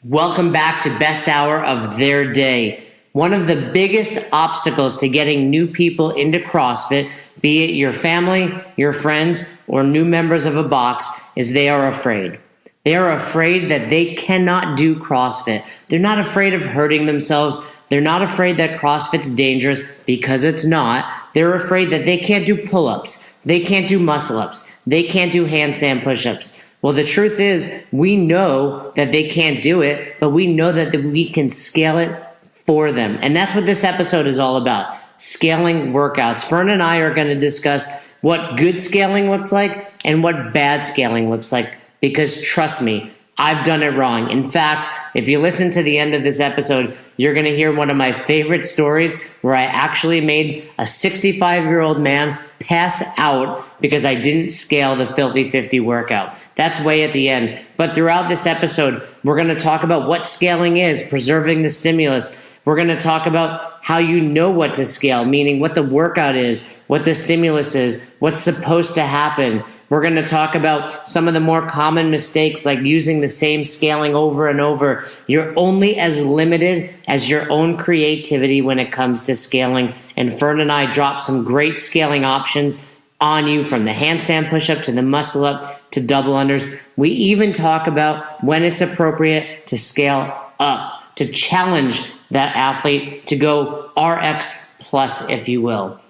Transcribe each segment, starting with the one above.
Welcome back to Best Hour of Their Day. One of the biggest obstacles to getting new people into CrossFit, be it your family, your friends, or new members of a box, is they are afraid. They are afraid that they cannot do CrossFit. They're not afraid of hurting themselves. They're not afraid that CrossFit's dangerous, because it's not. They're afraid that they can't do pull-ups. They can't do muscle-ups. They can't do handstand push-ups. Well, the truth is, we know that they can't do it, but we know that we can scale it for them. And that's what this episode is all about, scaling workouts. Fern and I are going to discuss what good scaling looks like and what bad scaling looks like, because trust me, I've done it wrong. In fact, if you listen to the end of this episode, you're going to hear one of my favorite stories where I actually made a 65-year-old man pass out because I didn't scale the Filthy 50 workout. That's way at the end. But throughout this episode, we're going to talk about what scaling is, preserving the stimulus. We're going to talk about how you know what to scale, meaning what the workout is, what the stimulus is, what's supposed to happen. We're going to talk about some of the more common mistakes, like using the same scaling over and over. You're only as limited as your own creativity when it comes to scaling. And Fern and I drop some great scaling options on you, from the handstand push-up to the muscle-up to double unders. We even talk about when it's appropriate to scale up, to challenge that athlete to go RX plus, if you will.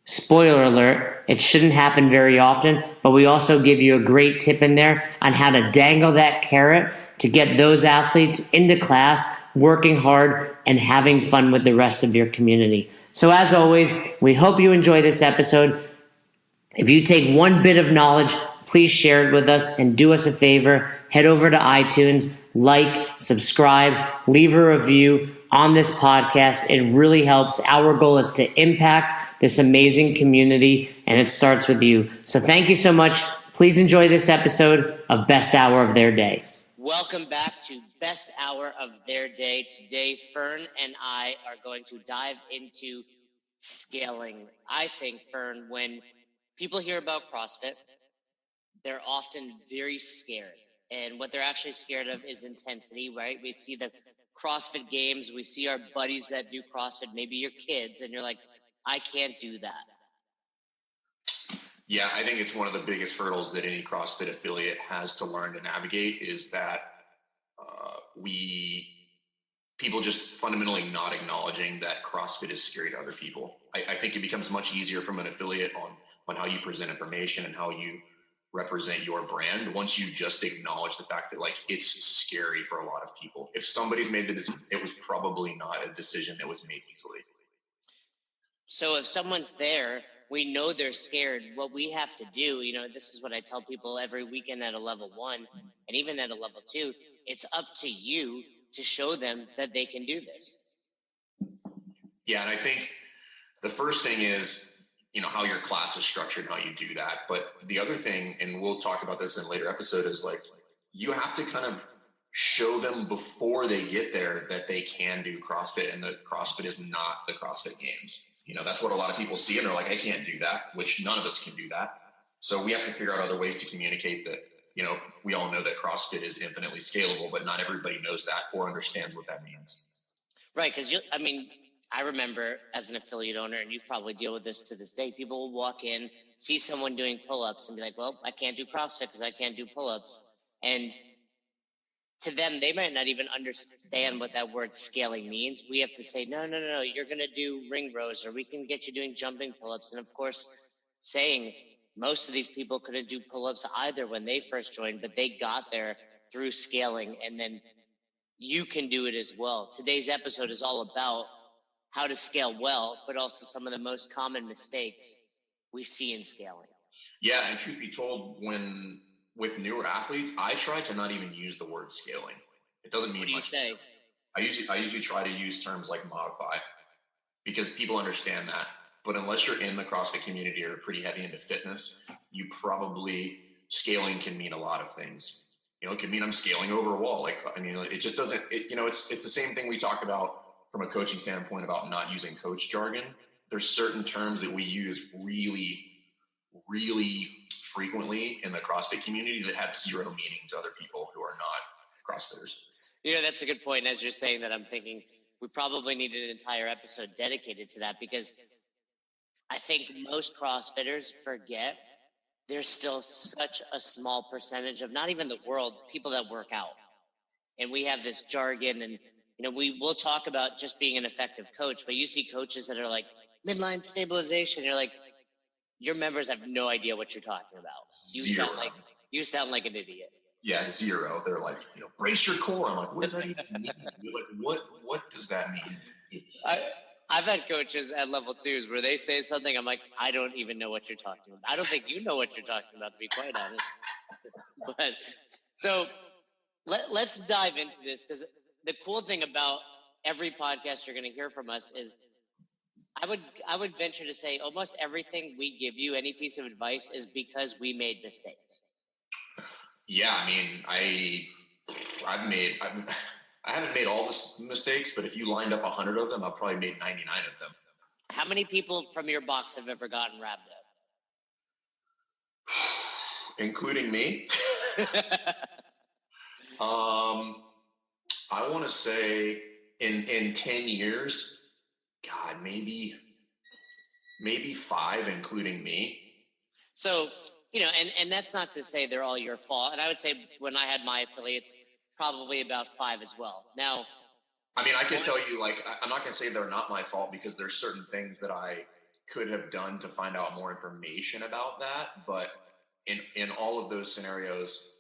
Spoiler alert, it shouldn't happen very often, but we also give you a great tip in there on how to dangle that carrot to get those athletes into class, working hard, and having fun with the rest of your community. So as always, we hope you enjoy this episode. If you take one bit of knowledge, please share it with us, and do us a favor, head over to iTunes, like, subscribe, leave a review on this podcast. It really helps. Our goal is to impact this amazing community, and it starts with you. So thank you so much. Please enjoy this episode of Best Hour of Their Day. Welcome back to Best Hour of Their Day. Today, Fern and I are going to dive into scaling. I think, Fern, when people hear about CrossFit, they're often very scared. And what they're actually scared of is intensity, right? We see the CrossFit games, we see our buddies that do CrossFit, maybe your kids, and you're like, I can't do that. Yeah, I think it's one of the biggest hurdles that any CrossFit affiliate has to learn to navigate, is that people just fundamentally not acknowledging that CrossFit is scary to other people. I think it becomes much easier from an affiliate on how you present information and how you represent your brand once you just acknowledge the fact that, like, it's scary for a lot of people. If somebody's made the decision, it was probably not a decision that was made easily. So if someone's there, we know they're scared. What we have to do, this is what I tell people every weekend at a level 1 and even at a level 2, it's up to you to show them that they can do this. Yeah, and I think the first thing is, how your class is structured, how you do that. But the other thing, and we'll talk about this in a later episode, is like, you have to kind of show them before they get there that they can do CrossFit, and that CrossFit is not the CrossFit games. That's what a lot of people see, and they're like, I can't do that, which none of us can do that. So we have to figure out other ways to communicate that, we all know that CrossFit is infinitely scalable, but not everybody knows that or understands what that means. Right, because I remember as an affiliate owner, and you probably deal with this to this day, people will walk in, see someone doing pull-ups and be like, well, I can't do CrossFit because I can't do pull-ups. And to them, they might not even understand what that word scaling means. We have to say, no, you're going to do ring rows, or we can get you doing jumping pull-ups. And of course, saying most of these people couldn't do pull-ups either when they first joined, but they got there through scaling, and then you can do it as well. Today's episode is all about how to scale well, but also some of the most common mistakes we see in scaling. Yeah, and truth be told, with newer athletes, I try to not even use the word scaling. It doesn't mean much. What do you say? I usually try to use terms like modify, because people understand that. But unless you're in the CrossFit community or pretty heavy into fitness, scaling can mean a lot of things. It can mean I'm scaling over a wall. It just doesn't, it's the same thing we talk about from a coaching standpoint about not using coach jargon. There's certain terms that we use really, really frequently in the CrossFit community that have zero meaning to other people who are not CrossFitters. That's a good point. And as you're saying that, I'm thinking we probably need an entire episode dedicated to that, because I think most CrossFitters forget there's still such a small percentage of not even the world, people that work out. And we have this jargon, and we will talk about just being an effective coach, but you see coaches that are like midline stabilization. You're like, your members have no idea what you're talking about. You sound like an idiot. Yeah, zero. They're like, brace your core. I'm like, what does that even mean? You're like, what does that mean? I've had coaches at level 2s where they say something, I'm like, I don't even know what you're talking about. I don't think you know what you're talking about, to be quite honest. But so let's dive into this, because the cool thing about every podcast you're going to hear from us is I would venture to say almost everything we give you, any piece of advice, is because we made mistakes. Yeah, I mean, I haven't made all the mistakes, but if you lined up 100 of them, I've probably made 99 of them. How many people from your box have ever gotten rhabdo? Including me? I want to say in 10 years, God, maybe 5, including me. So, and that's not to say they're all your fault. And I would say when I had my affiliates, probably about 5 as well. Now, I mean, I can tell you, like, I'm not going to say they're not my fault, because there's certain things that I could have done to find out more information about that. But in all of those scenarios,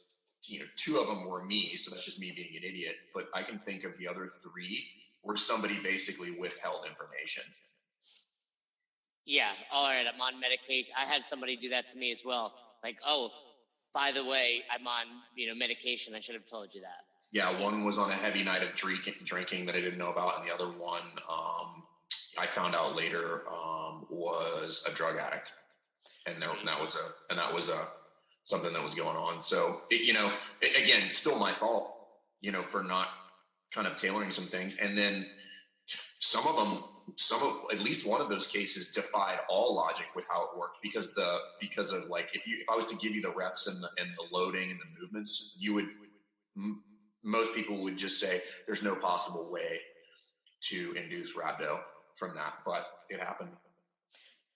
2 of them were me. So that's just me being an idiot. But I can think of the other 3 where somebody basically withheld information. Yeah. All right. I'm on medication. I had somebody do that to me as well. Like, oh, by the way, I'm on, medication. I should have told you that. Yeah. One was on a heavy night of drinking that I didn't know about. And the other one, I found out later, was a drug addict. And that was something that was going on. So, again, still my fault, for not kind of tailoring some things. And then at least one of those cases defied all logic with how it worked, because of like, if I was to give you the reps and the loading and the movements, most people would just say there's no possible way to induce rhabdo from that, but it happened.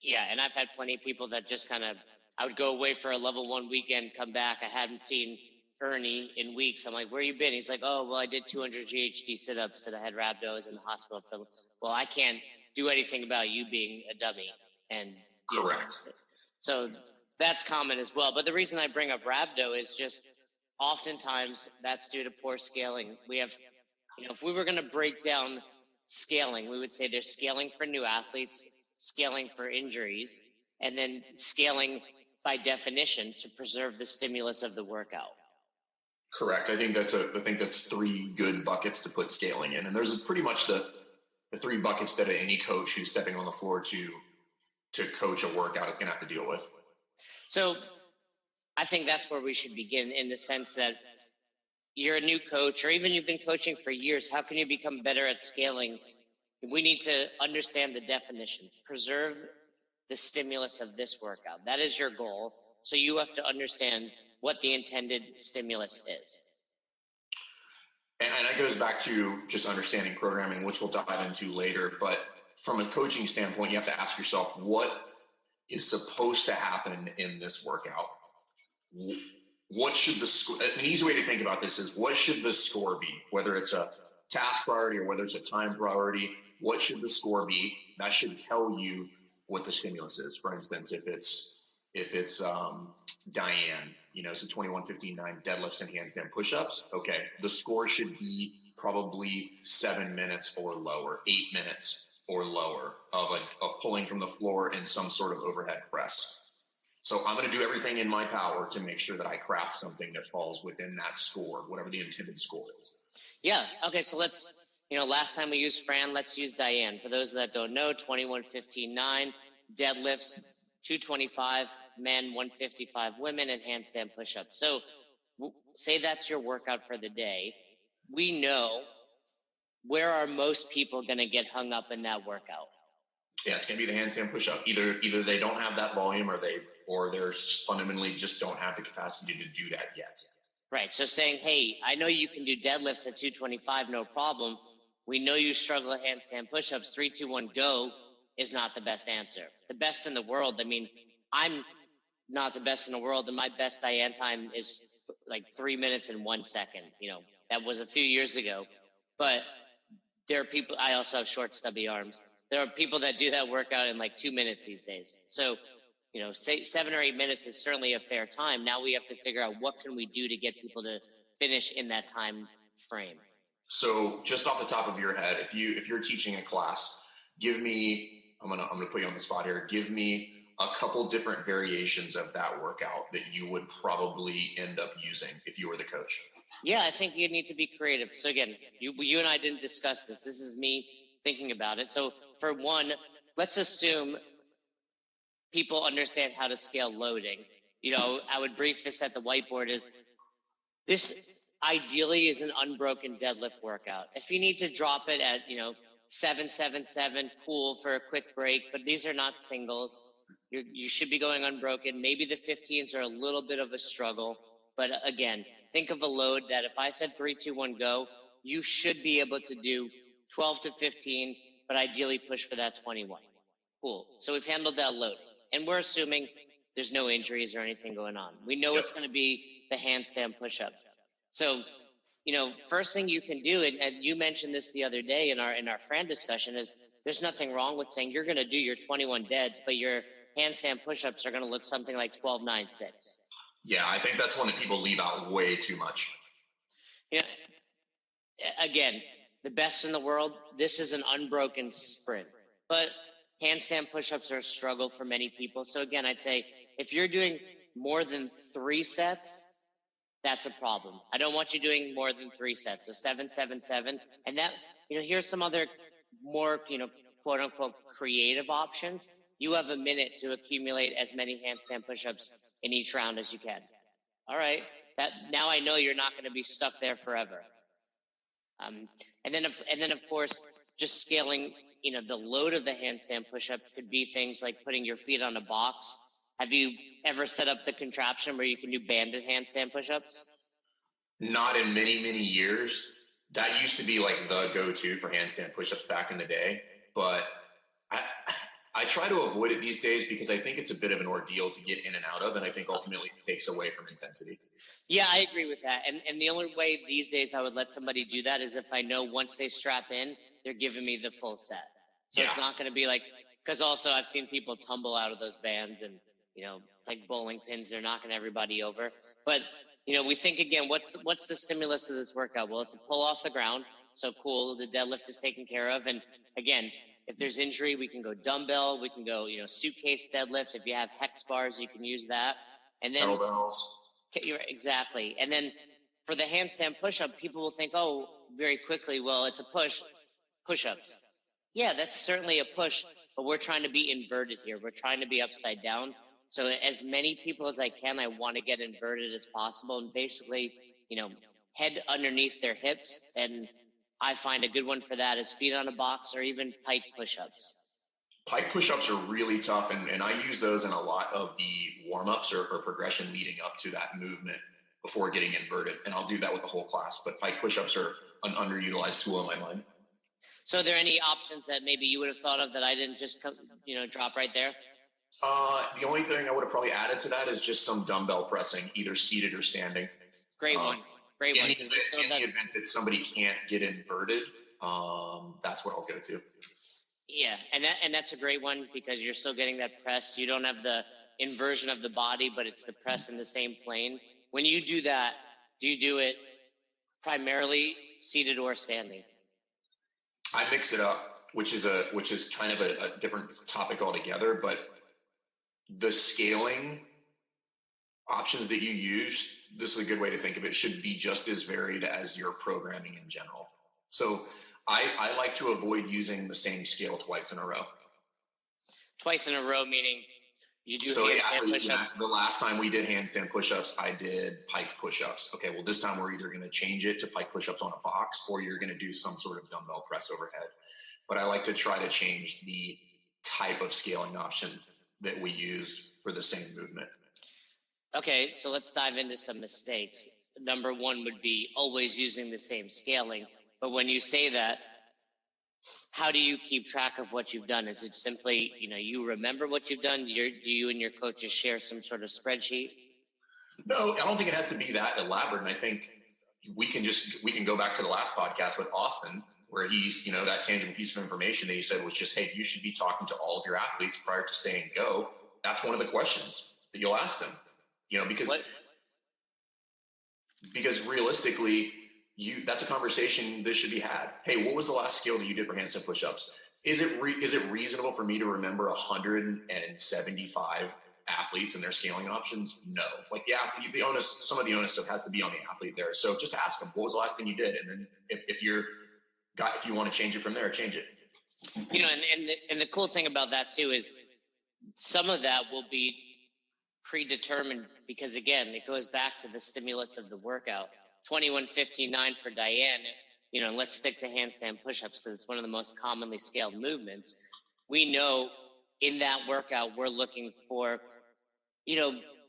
Yeah. And I've had plenty of people that just I would go away for a level 1 weekend, come back. I hadn't seen Ernie in weeks. I'm like, where you been? He's like, oh, well, I did 200 GHD sit-ups and I had rhabdo. I was in the hospital well, I can't do anything about you being a dummy. And correct. So that's common as well. But the reason I bring up rhabdo is just oftentimes that's due to poor scaling. We have, if we were going to break down scaling, we would say there's scaling for new athletes, scaling for injuries, and then scaling by definition to preserve the stimulus of the workout. Correct. I think that's 3 good buckets to put scaling in. And there's pretty much the 3 buckets that any coach who's stepping on the floor to coach a workout is going to have to deal with. So I think that's where we should begin, in the sense that you're a new coach, or even you've been coaching for years. How can you become better at scaling? We need to understand the definition, preserve the stimulus of this workout. That is your goal. So you have to understand what the intended stimulus is. And that goes back to just understanding programming, which we'll dive into later. But from a coaching standpoint, you have to ask yourself, what is supposed to happen in this workout? What should the score? An easy way to think about this is, what should the score be? Whether it's a task priority or whether it's a time priority, what should the score be? That should tell you what the stimulus is. For instance, if it's Diane, so 21:59 deadlifts and handstand pushups. Okay, the score should be probably 7 minutes or lower, 8 minutes or lower of pulling from the floor in some sort of overhead press. So I'm going to do everything in my power to make sure that I craft something that falls within that score, whatever the intended score is. Yeah. Okay. So let's, last time we used Fran, let's use Diane. For those that don't know, 21:59 deadlifts, 225 men, 155 women, and handstand push-ups. So say that's your workout for the day. We know, where are most people going to get hung up in that workout? Yeah, it's going to be the handstand push-up. Either they don't have that volume, or they're fundamentally just don't have the capacity to do that yet. Right. So saying, hey, I know you can do deadlifts at 225, no problem. We know you struggle at handstand pushups. 3, 2, 1, go is not the best answer. The best in the world. I mean, I'm not the best in the world, and my best Diane time is like 3 minutes and 1 second. You know, that was a few years ago. But there are people, I also have short, stubby arms. There are people that do that workout in like 2 minutes these days. So, you know, say 7 or 8 minutes is certainly a fair time. Now we have to figure out what can we do to get people to finish in that time frame. So just off the top of your head, if you're teaching a class, give me, I'm gonna put you on the spot here. Give me a couple different variations of that workout that you would probably end up using if you were the coach. Yeah, I think you need to be creative. So again, you and I didn't discuss this. This is me thinking about it. So for one, let's assume people understand how to scale loading. You know, I would brief this at the whiteboard is this ideally is an unbroken deadlift workout. If you need to drop it at, 777, cool for a quick break, but these are not singles. You should be going unbroken. Maybe the 15s are a little bit of a struggle, but again, think of a load that if I said 3, 2, 1, go, you should be able to do 12 to 15, but ideally push for that 21. Cool. So we've handled that load. And we're assuming there's no injuries or anything going on. We know it's going to be the handstand push-up. So, first thing you can do, and you mentioned this the other day in our Fran discussion, is there's nothing wrong with saying you're going to do your 21 deads, but your handstand push-ups are going to look something like 12, 9, 6. Yeah, I think that's one that people leave out way too much. Yeah. Again, the best in the world, this is an unbroken sprint. But handstand push-ups are a struggle for many people. So again, I'd say if you're doing more than 3 sets, that's a problem. I don't want you doing more than 3 sets. So 7, 7, 7. And that, here's some other more, quote unquote, creative options. You have a minute to accumulate as many handstand push-ups in each round as you can. All right. Now I know you're not going to be stuck there forever. And then of course, just scaling, the load of the handstand push-up could be things like putting your feet on a box. Have you ever set up the contraption where you can do banded handstand push-ups? Not in many, many years. That used to be like the go-to for handstand push-ups back in the day. But I try to avoid it these days because I think it's a bit of an ordeal to get in and out of. And I think ultimately it takes away from intensity. Yeah, I agree with that. And the only way these days I would let somebody do that is if I know once they strap in, they're giving me the full set. So it's not going to be like, because also I've seen people tumble out of those bands and, it's like bowling pins. They're knocking everybody over. But, we think again, what's the stimulus of this workout? Well, it's a pull off the ground. So cool. The deadlift is taken care of. And again, if there's injury, we can go dumbbell. We can go, suitcase deadlift. If you have hex bars, you can use that. And then kettlebells. Exactly. And then for the handstand push-up, people will think, oh, very quickly, well, it's a push-ups. Yeah, that's certainly a push, but we're trying to be inverted here. We're trying to be upside down. So as many people as I can, I want to get inverted as possible and basically, head underneath their hips. And I find a good one for that is feet on a box or even pike push-ups. Pike push-ups are really tough, and I use those in a lot of the warm-ups or progression leading up to that movement before getting inverted. And I'll do that with the whole class. But pike push-ups are an underutilized tool in my mind. So are there any options that maybe you would have thought of that I didn't just drop right there? The only thing I would have probably added to that is just some dumbbell pressing, either seated or standing. Great one. In the event that somebody can't get inverted, that's what I'll go to. Yeah, and that's a great one because you're still getting that press. You don't have the inversion of the body, but it's the press in the same plane. When you do that, do you do it primarily seated or standing? I mix it up, which is kind of a different topic altogether, but the scaling options that you use, this is a good way to think of it, should be just as varied as your programming in general. So I like to avoid using the same scale twice in a row. Twice in a row, meaning you do handstand push-ups? The last time we did handstand push-ups, I did pike push-ups. Okay, well, this time we're either going to change it to pike push-ups on a box or you're going to do some sort of dumbbell press overhead. But I like to try to change the type of scaling option that we use for the same movement. Okay, so let's dive into some mistakes. number one would be always using the same scaling. But when you say that, how do you keep track of what you've done? Is it simply, you remember what you've done? Do you and your coaches share some sort of spreadsheet? No, I don't think it has to be that elaborate. And I think we can go back to the last podcast with Austin, where he's, that tangible piece of information that he said was just, hey, you should be talking to all of your athletes prior to saying go. That's one of the questions that you'll ask them, because realistically, that's a conversation that should be had. Hey, what was the last scale that you did for handstand push-ups? Is it reasonable for me to remember 175 athletes and their scaling options? No. Like the onus, some of the onus stuff has to be on the athlete there. So just ask them, what was the last thing you did? And then if you want to change it from there, change it. And the cool thing about that too is some of that will be predetermined because, again, it goes back to the stimulus of the workout. 21:59 for Diane. Let's stick to handstand push-ups because it's one of the most commonly scaled movements. We know in that workout we're looking for,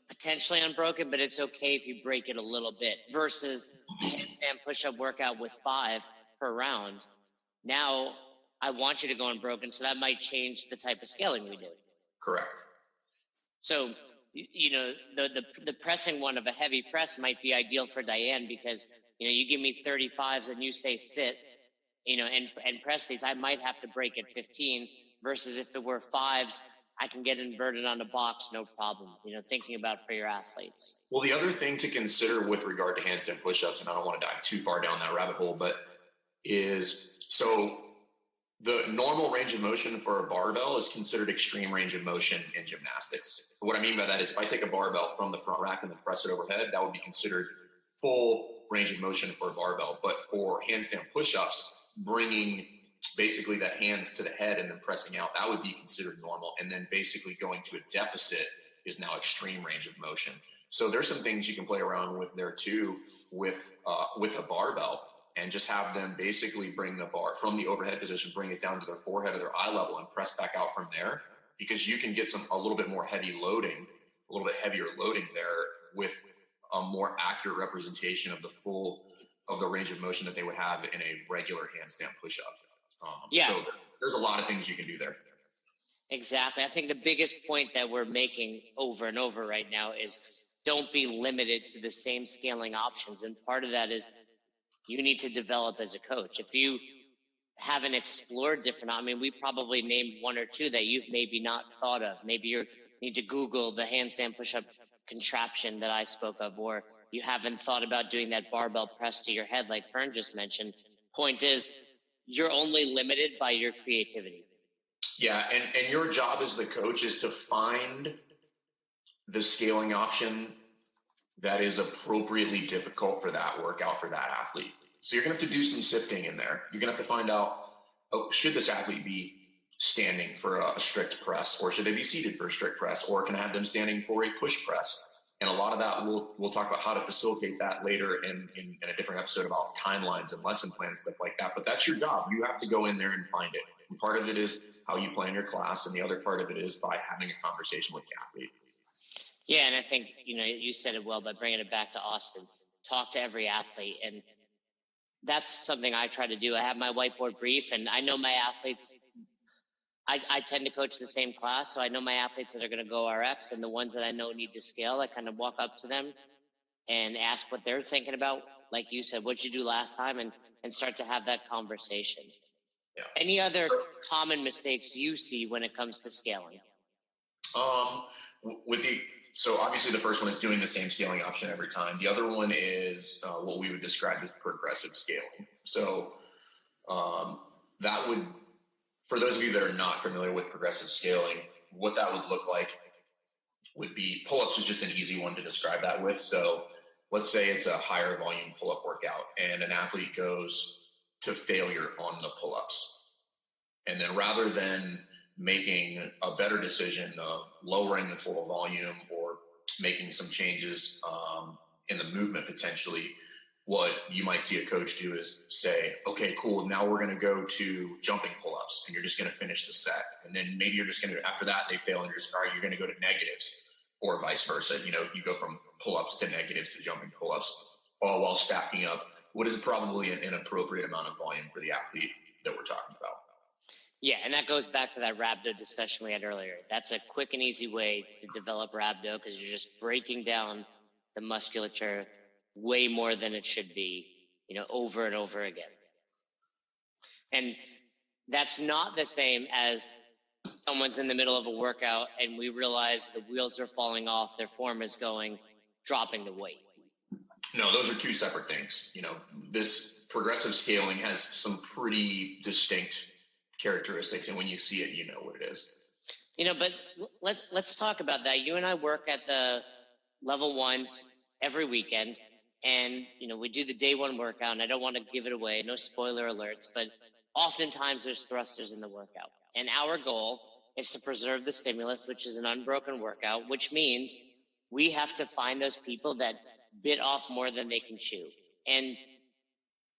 potentially unbroken, but it's okay if you break it a little bit versus a handstand push-up workout with 5 per round. Now I want you to go unbroken, so that might change the type of scaling we do. Correct. So, the pressing one of a heavy press might be ideal for Diane because, you give me 35s and you say sit, and press these, I might have to break at 15 versus if it were 5s, I can get inverted on a box, no problem, thinking about for your athletes. Well, the other thing to consider with regard to handstand push-ups, and I don't want to dive too far down that rabbit hole, but the normal range of motion for a barbell is considered extreme range of motion in gymnastics. What I mean by that is if I take a barbell from the front rack and then press it overhead, that would be considered full range of motion for a barbell. But for handstand push-ups, bringing basically the hands to the head and then pressing out, that would be considered normal. And then basically going to a deficit is now extreme range of motion. So there's some things you can play around with there too with a barbell. And just have them basically bring the bar from the overhead position, bring it down to their forehead or their eye level and press back out from there, because you can get a little bit more heavier loading there with a more accurate representation of the range of motion that they would have in a regular handstand push-up. So there's a lot of things you can do there. Exactly. I think the biggest point that we're making over and over right now is don't be limited to the same scaling options. And part of that is you need to develop as a coach. If you haven't explored different, we probably named 1 or 2 that you've maybe not thought of. Maybe you need to Google the handstand push-up contraption that I spoke of, or you haven't thought about doing that barbell press to your head like Fern just mentioned. Point is, you're only limited by your creativity. Yeah, and your job as the coach is to find the scaling option that is appropriately difficult for that workout for that athlete. So you're going to have to do some sifting in there. You're going to have to find out, should this athlete be standing for a strict press, or should they be seated for a strict press, or can I have them standing for a push press? And a lot of that, we'll talk about how to facilitate that later in a different episode about timelines and lesson plan and stuff like that. But that's your job. You have to go in there and find it. And part of it is how you plan your class, and the other part of it is by having a conversation with the athlete. Yeah, and I think, you said it well by bringing it back to Austin. Talk to every athlete, and that's something I try to do. I have my whiteboard brief, and I know my athletes. I tend to coach the same class, so I know my athletes that are going to go RX, and the ones that I know need to scale, I kind of walk up to them and ask what they're thinking about. Like you said, what'd you do last time, and start to have that conversation. Yeah. Any other common mistakes you see when it comes to scaling? So obviously the first one is doing the same scaling option every time. The other one is what we would describe as progressive scaling. So that would, for those of you that are not familiar with progressive scaling, what that would look like would be, pull-ups is just an easy one to describe that with. So let's say it's a higher volume pull-up workout and an athlete goes to failure on the pull-ups. And then rather than making a better decision of lowering the total volume or making some changes in the movement potentially, what you might see a coach do is say, okay, cool, now we're going to go to jumping pull-ups and you're just going to finish the set. And then maybe you're just going to, after that, they fail and you're just, all right, you're going to go to negatives, or vice versa. You go from pull-ups to negatives to jumping pull-ups. all while stacking up what is probably an appropriate amount of volume for the athlete that we're talking about. Yeah, and that goes back to that rhabdo discussion we had earlier. That's a quick and easy way to develop rhabdo because you're just breaking down the musculature way more than it should be, over and over again. And that's not the same as someone's in the middle of a workout and we realize the wheels are falling off, their form is going, dropping the weight. No, those are two separate things. This progressive scaling has some pretty distinct characteristics, and when you see it, you know what it is. But let's talk about that. You and I work at the level ones every weekend, and we do the day one workout, and I don't want to give it away, no spoiler alerts, but oftentimes there's thrusters in the workout, and our goal is to preserve the stimulus, which is an unbroken workout, which means we have to find those people that bit off more than they can chew. And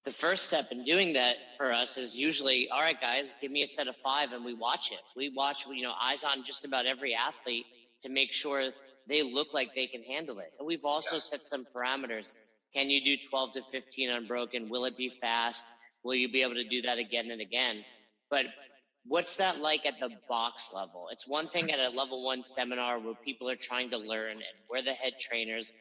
the first step in doing that for us is usually, all right, guys, give me a set of 5 and we watch it. We watch, eyes on just about every athlete to make sure they look like they can handle it. And we've also set some parameters. Can you do 12 to 15 unbroken? Will it be fast? Will you be able to do that again and again? But what's that like at the box level? It's one thing at a level 1 seminar where people are trying to learn and we're the head trainers.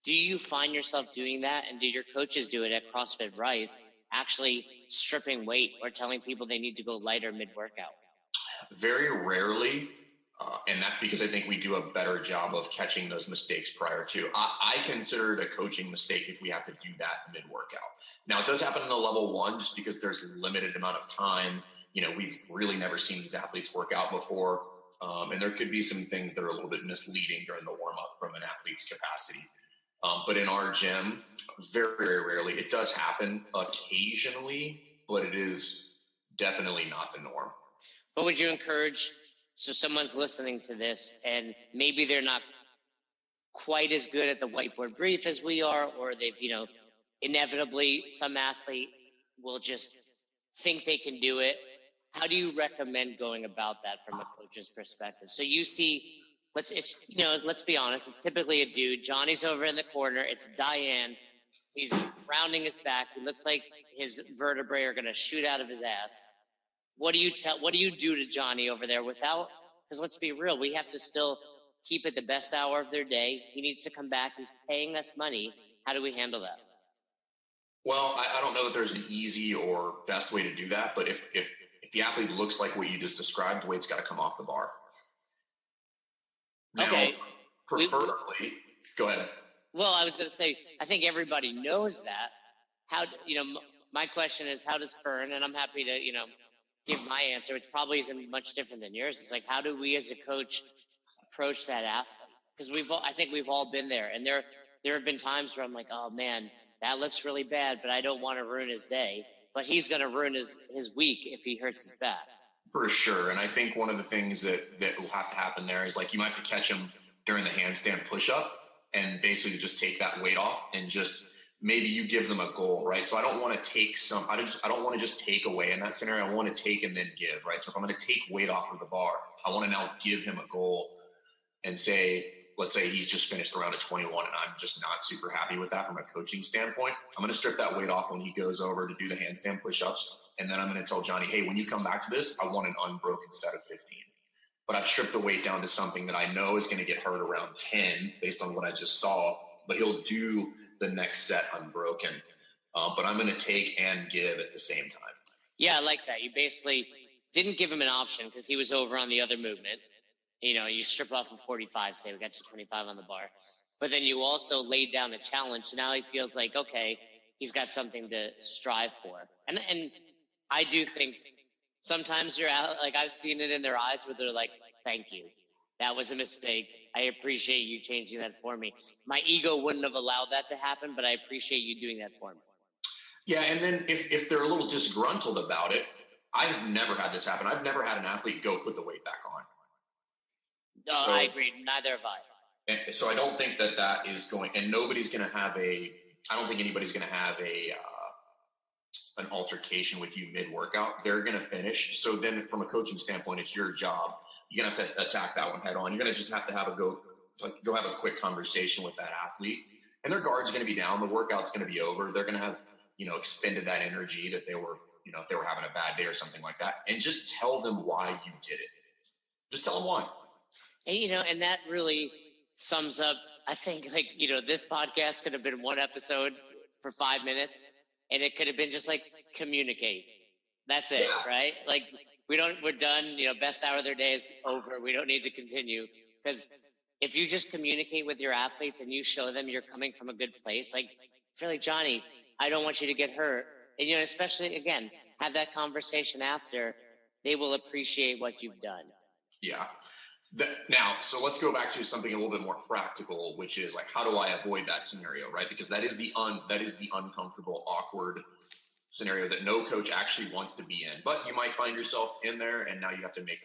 Do you find yourself doing that? And do your coaches do it at CrossFit Rife, actually stripping weight or telling people they need to go lighter mid-workout? Very rarely. And that's because I think we do a better job of catching those mistakes prior to. I consider it a coaching mistake if we have to do that mid-workout. Now, it does happen in the level 1 just because there's a limited amount of time. We've really never seen these athletes work out before. And there could be some things that are a little bit misleading during the warm-up from an athlete's capacity. But in our gym, very, very rarely. It does happen occasionally, but it is definitely not the norm. What would you encourage? So someone's listening to this and maybe they're not quite as good at the whiteboard brief as we are, or they've, inevitably some athlete will just think they can do it. How do you recommend going about that from a coach's perspective? So you see, let's be honest, it's typically a dude. Johnny's over in the corner. It's Diane. He's rounding his back. He looks like his vertebrae are going to shoot out of his ass. What do you do to Johnny over there because let's be real, we have to still keep it the best hour of their day. He needs to come back. He's paying us money. How do we handle that? Well, I don't know that there's an easy or best way to do that, but if the athlete looks like what you just described, the weight's got to come off the bar. Now, okay. Preferably, go ahead. Well, I was going to say, I think everybody knows that. How, my question is, how does Fern, and I'm happy to, give my answer, which probably isn't much different than yours. It's like, how do we as a coach approach that athlete? Because I think we've all been there. And there have been times where I'm like, oh man, that looks really bad, but I don't want to ruin his day. But he's going to ruin his week if he hurts his back. For sure. And I think one of the things that will have to happen there is like, you might have to catch him during the handstand push-up and basically just take that weight off and just maybe you give them a goal, right? So I don't want to take I don't want to just take away in that scenario. I want to take and then give, right? So if I'm going to take weight off of the bar, I want to now give him a goal and say, let's say he's just finished around a 21 and I'm just not super happy with that from a coaching standpoint. I'm going to strip that weight off when he goes over to do the handstand push-ups. And then I'm going to tell Johnny, hey, when you come back to this, I want an unbroken set of 15. But I've stripped the weight down to something that I know is going to get hurt around 10 based on what I just saw, but he'll do the next set unbroken. But I'm going to take and give at the same time. Yeah, I like that. You basically didn't give him an option because he was over on the other movement. You strip off of 45, say we got to 25 on the bar. But then you also laid down a challenge. So now he feels like, okay, he's got something to strive for. And I do think sometimes you're out, like I've seen it in their eyes where they're like, thank you. That was a mistake. I appreciate you changing that for me. My ego wouldn't have allowed that to happen, but I appreciate you doing that for me. Yeah, and then if they're a little disgruntled about it, I've never had this happen. I've never had an athlete go put the weight back on. No, so, I agree. Neither have I. And so I don't think that is going, and nobody's going to have I don't think anybody's going to have an altercation with you mid-workout. They're going to finish. So then from a coaching standpoint, it's your job. You're going to have to attack that one head on. You're going to just have to go have a quick conversation with that athlete and their guard's going to be down. The workout's going to be over. They're going to have, expended that energy that they were, if they were having a bad day or something like that, and just tell them why you did it. Just tell them why. And, and that really sums up, I think, this podcast could have been one episode for 5 minutes, and it could have been just like communicate. That's it, right? Like we're done, best hour of their day is over. We don't need to continue, because if you just communicate with your athletes and you show them you're coming from a good place, like if you're like, Johnny, I don't want you to get hurt. And, especially again, have that conversation after, they will appreciate what you've done. Yeah. Now, so let's go back to something a little bit more practical, which is like, how do I avoid that scenario, right? Because that is the uncomfortable, awkward scenario that no coach actually wants to be in. But you might find yourself in there, and now you have to make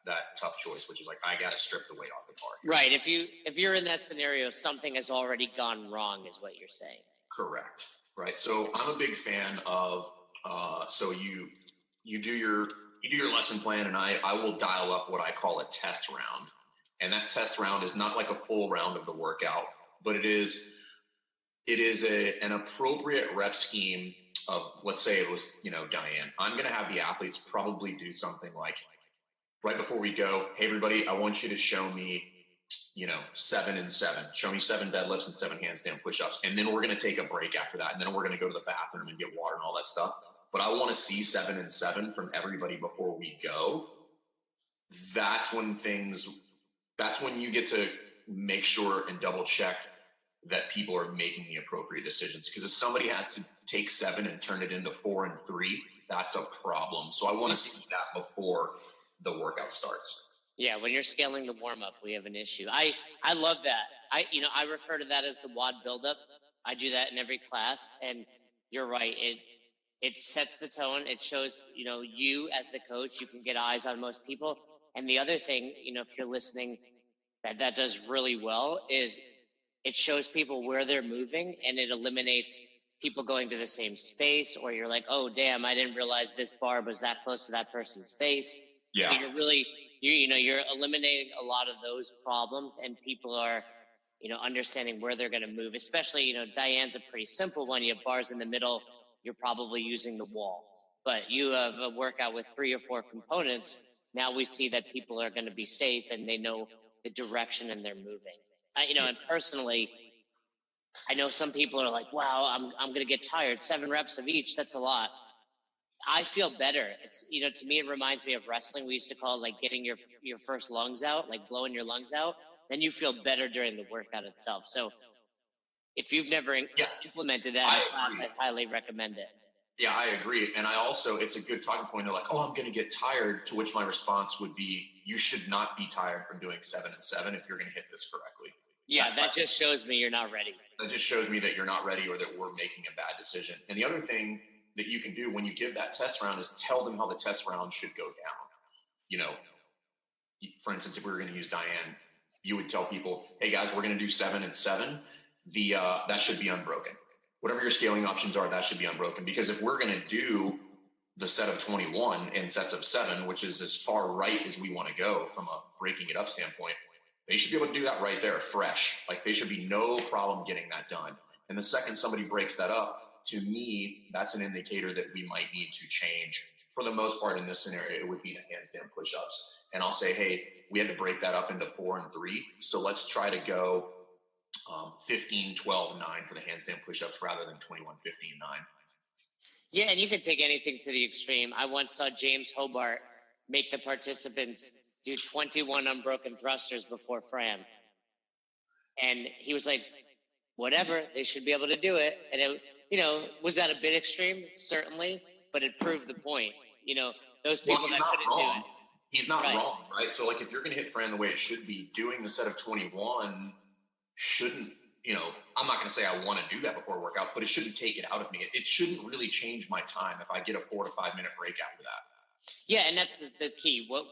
that tough choice, which is like, I got to strip the weight off the bar. Right. If you're in that scenario, something has already gone wrong, is what you're saying. Correct. Right. So I'm a big fan of so you do your lesson plan, and I will dial up what I call a test round. And that test round is not like a full round of the workout, but it is an appropriate rep scheme of, let's say it was, Diane. I'm going to have the athletes probably do something like, right before we go, hey, everybody, I want you to show me, 7 and 7. Show me 7 deadlifts and 7 handstand pushups. And then we're going to take a break after that. And then we're going to go to the bathroom and get water and all that stuff. But I want to see 7 and 7 from everybody before we go. That's when you get to make sure and double check that people are making the appropriate decisions. Because if somebody has to take 7 and turn it into 4 and 3, that's a problem. So I want to see that before the workout starts. Yeah, when you're scaling the warm up, we have an issue. I love that. I refer to that as the WOD buildup. I do that in every class, and you're right. It sets the tone. It shows, you as the coach, you can get eyes on most people. And the other thing, if you're listening, that does really well is it shows people where they're moving, and it eliminates people going to the same space, or you're like, oh, damn, I didn't realize this bar was that close to that person's face. Yeah. So you're really, you're eliminating a lot of those problems, and people are, understanding where they're going to move, especially, Diane's a pretty simple one. You have bars in the middle. You're probably using the wall, but you have a workout with 3 or 4 components. Now we see that people are going to be safe, and they know the direction, and they're moving. And personally, I know some people are like, wow, I'm going to get tired. 7 reps of each. That's a lot. I feel better. It's, to me, it reminds me of wrestling. We used to call it like getting your first lungs out, like blowing your lungs out. Then you feel better during the workout itself. So if you've never implemented that in class, I highly recommend it. Yeah, I agree. And I also, it's a good talking point. They're like, oh, I'm going to get tired, to which my response would be, you should not be tired from doing 7 and 7 if you're going to hit this correctly. Yeah, that just shows me you're not ready. That just shows me that you're not ready, or that we're making a bad decision. And the other thing that you can do when you give that test round is tell them how the test round should go down. For instance, if we were going to use Diane, you would tell people, hey guys, we're going to do 7 and 7. That should be unbroken. Whatever your scaling options are, that should be unbroken. Because if we're going to do the set of 21 in sets of 7, which is as far right as we want to go from a breaking it up standpoint, they should be able to do that right there, fresh. Like, they should be no problem getting that done. And the second somebody breaks that up, to me, that's an indicator that we might need to change. For the most part, in this scenario, it would be the handstand push-ups. And I'll say, hey, we had to break that up into 4 and 3. So let's try to go 15, 12, 9 for the handstand push-ups rather than 21, 15, 9. Yeah, and you can take anything to the extreme. I once saw James Hobart make the participants do 21 unbroken thrusters before Fran. And he was like, whatever, they should be able to do it. And it, was that a bit extreme? Certainly, but it proved the point. Those people that couldn't do it. He's not wrong, right? So, like, if you're going to hit Fran the way it should be, doing the set of 21 shouldn't, I'm not going to say I want to do that before a workout, but it shouldn't take it out of me. It shouldn't really change my time if I get a 4 to 5 minute break after that. Yeah, and that's the key. What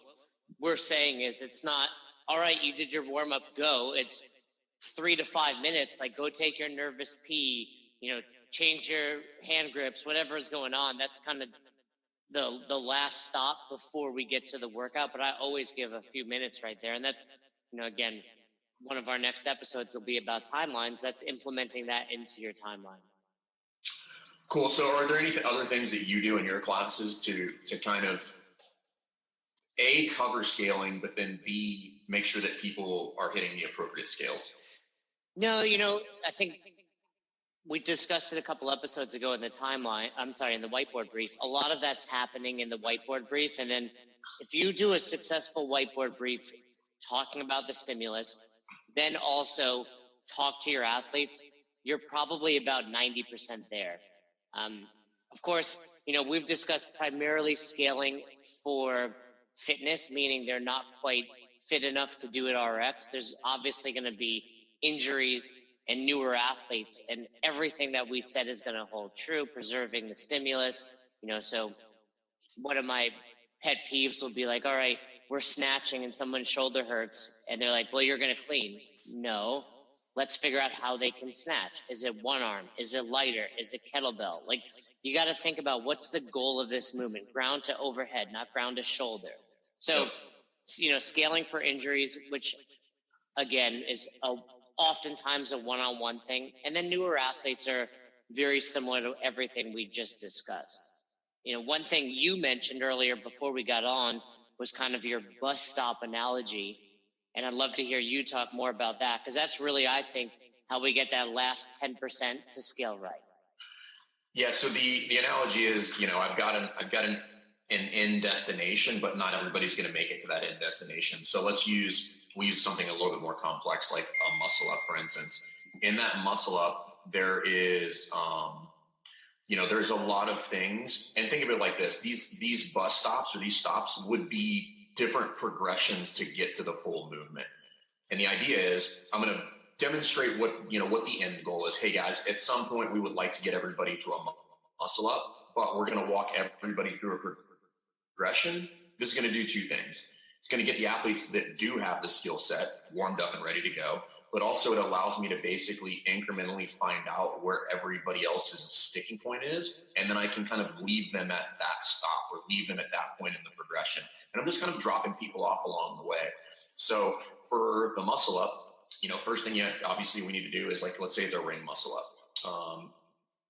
we're saying is, it's not, all right, you did your warm up, go. It's 3 to 5 minutes. Like, go take your nervous pee, change your hand grips, whatever is going on. That's kind of the last stop before we get to the workout. But I always give a few minutes right there. And that's, again, one of our next episodes will be about timelines. That's implementing that into your timeline. Cool. So are there any other things that you do in your classes to kind of A, cover scaling, but then B, make sure that people are hitting the appropriate scales? No, I think we discussed it a couple episodes ago in the timeline. I'm sorry, in the whiteboard brief. A lot of that's happening in the whiteboard brief. And then if you do a successful whiteboard brief talking about the stimulus, then also talk to your athletes, you're probably about 90% there. Of course, we've discussed primarily scaling for fitness, meaning they're not quite fit enough to do it RX. There's obviously going to be injuries and newer athletes, and everything that we said is going to hold true, preserving the stimulus. So one of my pet peeves will be like, all right, we're snatching and someone's shoulder hurts, and they're like, well, you're going to clean. No, let's figure out how they can snatch. Is it one arm? Is it lighter? Is it kettlebell? Like, you got to think about what's the goal of this movement, ground to overhead, not ground to shoulder. So, scaling for injuries, which again is oftentimes a one-on-one thing. And then newer athletes are very similar to everything we just discussed. One thing you mentioned earlier before we got on was kind of your bus stop analogy. And I'd love to hear you talk more about that, because that's really, I think, how we get that last 10% to scale right. Yeah. So the analogy is, I've got an end destination, but not everybody's going to make it to that end destination. So we'll use something a little bit more complex, like a muscle up, for instance. In that muscle up, there is, there's a lot of things. And think of it like this: these bus stops or these stops would be different progressions to get to the full movement. And the idea is, I'm going to demonstrate what the end goal is. Hey guys, at some point we would like to get everybody to a muscle up, but we're going to walk everybody through a progression. This is going to do two things. It's going to get the athletes that do have the skill set warmed up and ready to go, but also it allows me to basically incrementally find out where everybody else's sticking point is. And then I can kind of leave them at that stop or leave them at that point in the progression. And I'm just kind of dropping people off along the way. So for the muscle up, first thing obviously we need to do is, like, let's say it's a ring muscle up.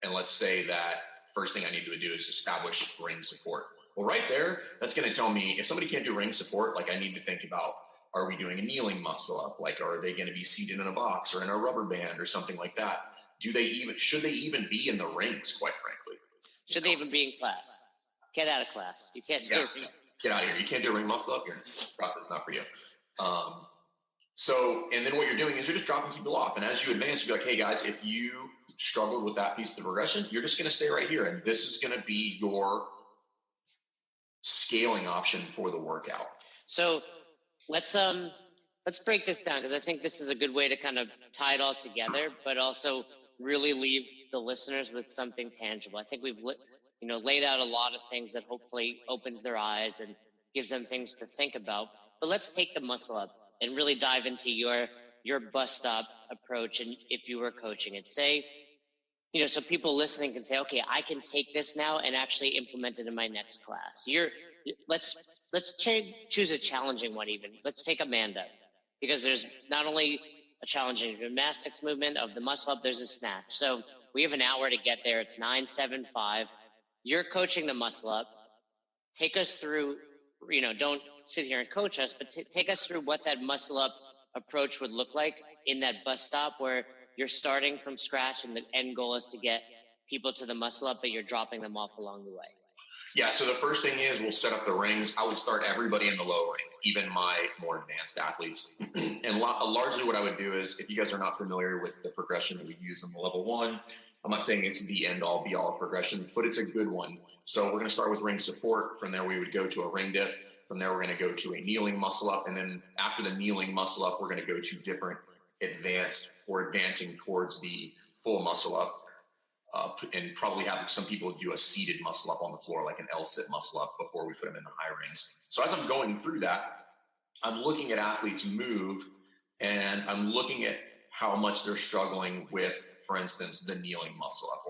And let's say that first thing I need to do is establish ring support. Well, right there, that's going to tell me if somebody can't do ring support, like, I need to think about, are we doing a kneeling muscle up? Like, are they going to be seated in a box or in a rubber band or something like that? Should they even be in the rings, quite frankly? Should they even be in class? Get out of class. You can't do it. Get out of here. You can't do a ring muscle up. CrossFit's not for you. And then what you're doing is you're just dropping people off. And as you advance, you're like, hey guys, if you struggled with that piece of the progression, you're just going to stay right here. And this is going to be your scaling option for the workout. So let's break this down, because I think this is a good way to kind of tie it all together, but also really leave the listeners with something tangible. I think we've laid out a lot of things that hopefully opens their eyes and gives them things to think about. But let's take the muscle up and really dive into your bus stop approach. And if you were coaching it, say, so people listening can say, okay, I can take this now and actually implement it in my next class. Let's choose a challenging one even. Let's take Amanda, because there's not only a challenging gymnastics movement of the muscle up, there's a snatch. So we have an hour to get there. It's 9:75. You're coaching the muscle up. Take us through, don't sit here and coach us, but take us through what that muscle up approach would look like in that bus stop, where you're starting from scratch and the end goal is to get people to the muscle up, but you're dropping them off along the way. Yeah, so the first thing is we'll set up the rings. I would start everybody in the low rings, even my more advanced athletes. And largely what I would do is, if you guys are not familiar with the progression that we use in the level 1, I'm not saying it's the end all be all of progressions, but it's a good one. So we're going to start with ring support. From there, we would go to a ring dip. From there, we're going to go to a kneeling muscle up. And then after the kneeling muscle up, we're going to go to different advancing towards the full muscle up. And probably have some people do a seated muscle up on the floor, like an L-sit muscle up, before we put them in the high rings. So as I'm going through that, I'm looking at athletes move, and I'm looking at how much they're struggling with, for instance, the kneeling muscle up,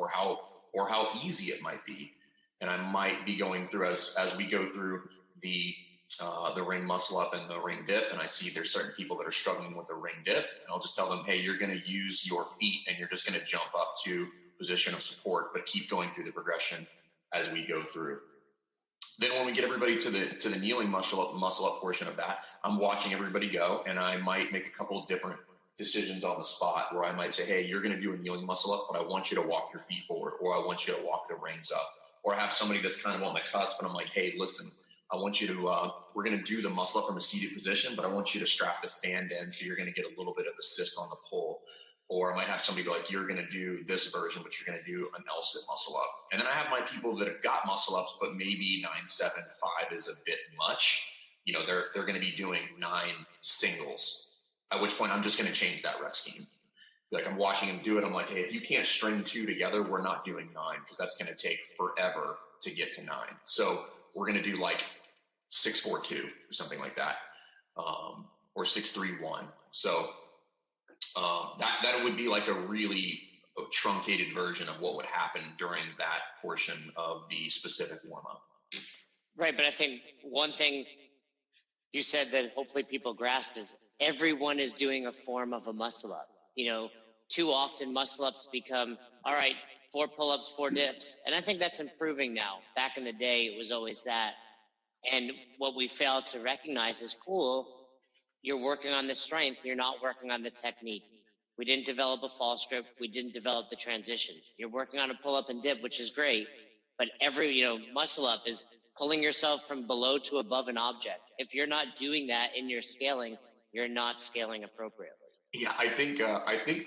or how easy it might be. And I might be going through, as we go through the the ring muscle up and the ring dip, and I see there's certain people that are struggling with the ring dip, and I'll just tell them, hey, you're going to use your feet and you're just going to jump up to position of support, but keep going through the progression as we go through. Then when we get everybody to the kneeling muscle up portion of that, I'm watching everybody go, and I might make a couple of different decisions on the spot where I might say, hey, you're going to do a kneeling muscle up, but I want you to walk your feet forward, or I want you to walk the rings up, or have somebody that's kind of on the cusp, and I'm like, hey, listen, I want you to, we're going to do the muscle up from a seated position, but I want you to strap this band in, so you're going to get a little bit of assist on the pull. Or I might have somebody be like, you're going to do this version, but you're going to do an L-sit muscle up. And then I have my people that have got muscle ups, but maybe 9-7-5 is a bit much. You know, they're going to be doing 9 singles, at which point I'm just going to change that rep scheme. Like, I'm watching him do it. I'm like, hey, if you can't string 2 together, we're not doing 9, because that's going to take forever to get to 9. So we're going to do like 6-4-2 or something like that, or 6-3-1. So that would be like a really truncated version of what would happen during that portion of the specific warm-up. Right, but I think one thing you said that hopefully people grasp is everyone is doing a form of a muscle up. You know, too often muscle ups become, all right, 4 pull-ups, 4 dips. And I think that's improving now. Back in the day, it was always that. And what we fail to recognize is, cool, you're working on the strength, you're not working on the technique. We didn't develop a false grip, we didn't develop the transition. You're working on a pull-up and dip, which is great, but every, muscle up is pulling yourself from below to above an object. If you're not doing that in your scaling, you're not scaling appropriately. Yeah, I think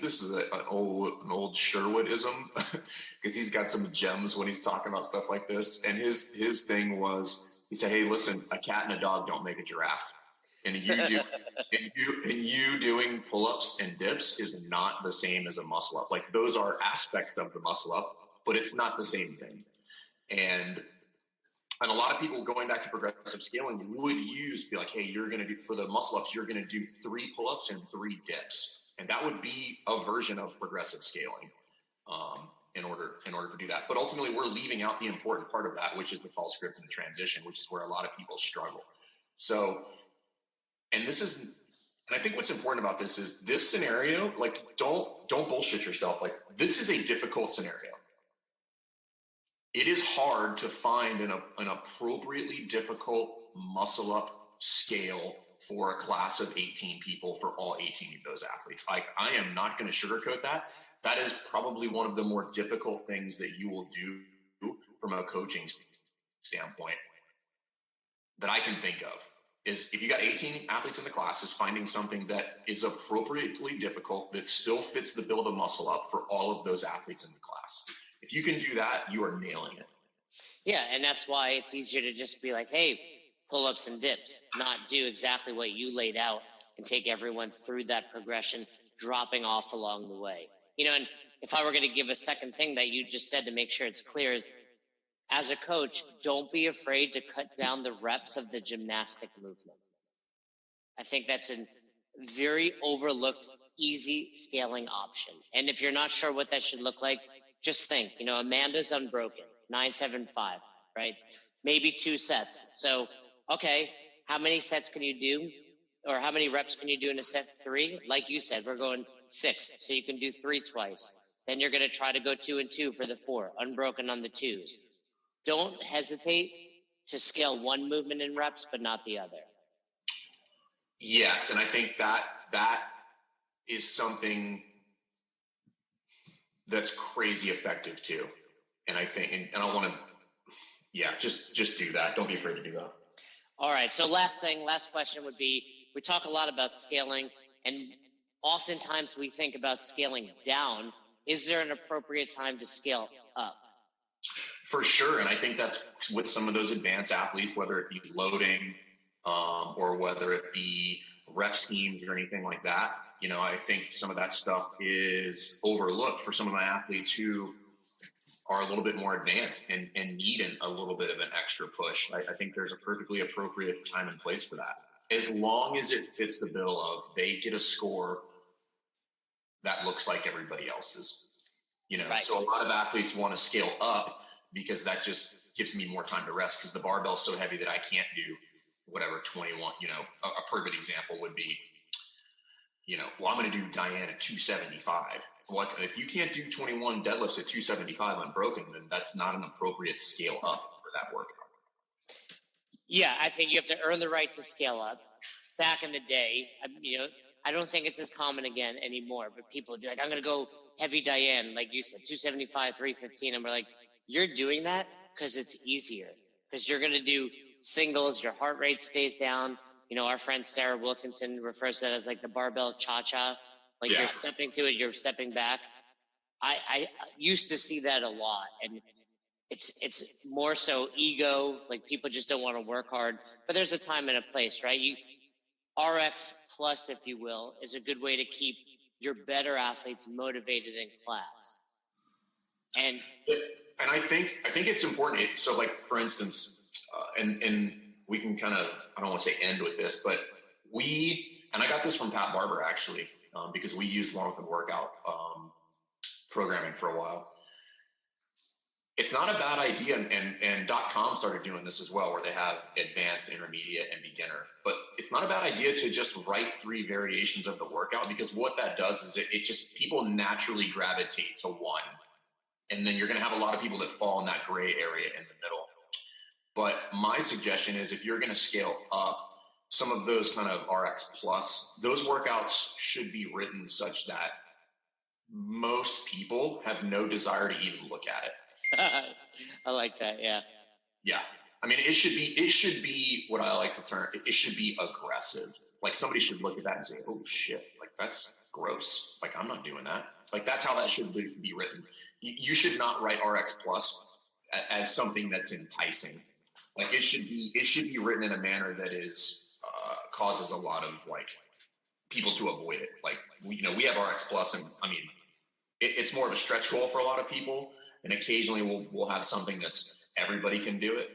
this is an old Sherwoodism, because he's got some gems when he's talking about stuff like this. And his thing was, he said, hey, listen, a cat and a dog don't make a giraffe. And you doing pull-ups and dips is not the same as a muscle up. Like, those are aspects of the muscle up, but it's not the same thing. And a lot of people, going back to progressive scaling, would be like, hey, you're going to do, for the muscle ups, you're going to do 3 pull-ups and 3 dips. And that would be a version of progressive scaling in order to do that. But ultimately, we're leaving out the important part of that, which is the false grip and the transition, which is where a lot of people struggle. So, and I think what's important about this is this scenario, like, don't bullshit yourself. Like, this is a difficult scenario. It is hard to find an appropriately difficult muscle up scale for a class of 18 people for all 18 of those athletes. Like, I am not going to sugarcoat that. That is probably one of the more difficult things that you will do from a coaching standpoint that I can think of. Is if you got 18 athletes in the class, is finding something that is appropriately difficult that still fits the bill of a muscle up for all of those athletes in the class. If you can do that, you are nailing it. Yeah, and that's why it's easier to just be like, hey, pull-ups and dips, not do exactly what you laid out and take everyone through that progression, dropping off along the way. And if I were going to give a second thing that you just said to make sure it's clear is, as a coach, don't be afraid to cut down the reps of the gymnastic movement. I think that's a very overlooked, easy scaling option. And if you're not sure what that should look like, just think, Amanda's unbroken, 9-7-5, right? Maybe 2 sets. So, okay, how many sets can you do? Or how many reps can you do in a set? 3? Like you said, we're going 6. So you can do 3 twice. Then you're going to try to go 2 and 2 for the 4, unbroken on the 2s. Don't hesitate to scale one movement in reps, but not the other. Yes, and I think that is something that's crazy effective too. And I think, and I want to, just do that. Don't be afraid to do that. All right. So last question would be, we talk a lot about scaling, and oftentimes we think about scaling down. Is there an appropriate time to scale up? For sure. And I think that's with some of those advanced athletes, whether it be loading or whether it be rep schemes or anything like that. I think some of that stuff is overlooked for some of my athletes who are a little bit more advanced and need a little bit of an extra push. I think there's a perfectly appropriate time and place for that. As long as it fits the bill of they get a score that looks like everybody else's. Right. So a lot of athletes want to scale up because that just gives me more time to rest, because the barbell's so heavy that I can't do whatever 21, a perfect example would be, well, I'm going to do Diane at 275. Well, if you can't do 21 deadlifts at 275 unbroken, then that's not an appropriate scale up for that workout. Yeah, I think you have to earn the right to scale up. Back in the day, I don't think it's as common again anymore, but people do like, I'm going to go heavy Diane, like you said, 275, 315. And we're like, you're doing that because it's easier, because you're going to do singles, your heart rate stays down. Our friend Sarah Wilkinson refers to that as like the barbell cha-cha. Like You're stepping to it, you're stepping back. I used to see that a lot. And it's more so ego, like people just don't want to work hard. But there's a time and a place, right? RX plus, if you will, is a good way to keep your better athletes motivated in class. And I think it's important. So, like, for instance, and we can kind of, I don't want to say end with this, but and I got this from Pat Barber actually, because we used one of the workout programming for a while. It's not a bad idea, and .com started doing this as well, where they have advanced, intermediate, and beginner. But it's not a bad idea to just write 3 variations of the workout, because what that does is it just, people naturally gravitate to one. And then you're going to have a lot of people that fall in that gray area in the middle. But my suggestion is, if you're going to scale up, some of those kind of RX plus, those workouts should be written such that most people have no desire to even look at it. I like that. Yeah. Yeah. I mean, it should be what I like to term, it should be aggressive. Like, somebody should look at that and say, oh shit, like, that's gross. Like, I'm not doing that. Like, that's how that should be written. You should not write RX plus as something that's enticing. Like, it should be written in a manner that is, causes a lot of, like, people to avoid it. Like, we have RX plus, and I mean, it's more of a stretch goal for a lot of people. And occasionally we'll have something that's, everybody can do it.